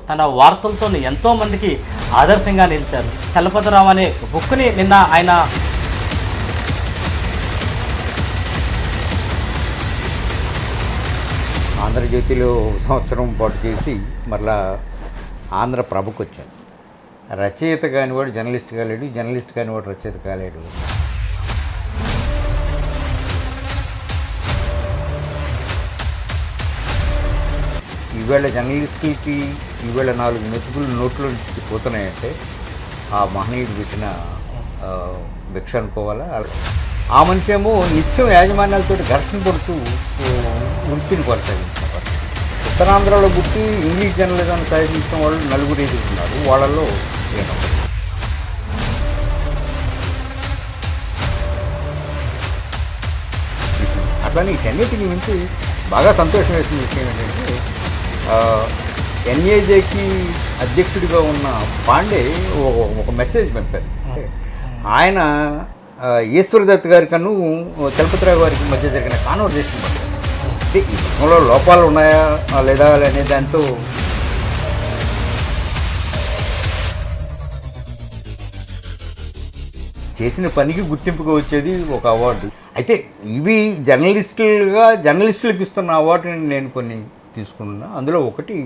తన వార్తలతో ఎంతోమందికి ఆదర్శంగా నిలిచారు. చలపతిరావు అనే బుక్ని నిన్న ఆయన ఆంధ్రజ్యోతిలో సంవత్సరం పాటు చేసి మరలా ఆంధ్రప్రభకు వచ్చాను. రచయిత కానివాడు జర్నలిస్ట్ కాలేడు, జర్నలిస్ట్ కానివాడు రచయిత కాలేడు. ఈవేళ జర్నలిస్టులకి ఈవేళ 4 మెతుకులు నోట్లో నుంచి పోతున్నాయంటే ఆ మహనీయుడు పెట్టిన భిక్ష అనుకోవాలా. ఆ మనిషి ఏమో నిత్యం యాజమాన్యాలతో ఘర్షణ పడుతూ వృత్తిని కొనసాగించారు. ఉత్తరాంధ్రలో పుట్టి ఇంగ్లీష్ జర్నలిజాన్ని సాధించిన వాళ్ళు 4 ఎదుగుతున్నారు. వాళ్ళల్లో నేను అట్లానే వీటన్నిటికి మించి బాగా సంతోషం వేసిన విషయం ఏంటంటే ఎన్ఏజేకి అధ్యక్షుడిగా ఉన్న పాండే ఒక మెసేజ్ పంపారు. ఆయన ఈశ్వరదత్ గారి కన్నా చలపతిరావు గారికి మధ్య జరిగిన కాన్వర్జేషన్ పడ్డారు. అంటే ఈ పుస్తకంలో లోపాలు ఉన్నాయా లేదా అనే దాంతో చేసిన పనికి గుర్తింపుగా వచ్చేది ఒక అవార్డు. అయితే ఇవి జర్నలిస్టులకు ఇస్తున్న అవార్డుని నేను కొన్ని తీసుకున్నా. అందులో ఒకటి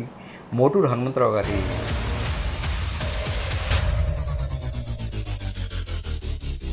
మోటూరు హనుమంతరావు గారి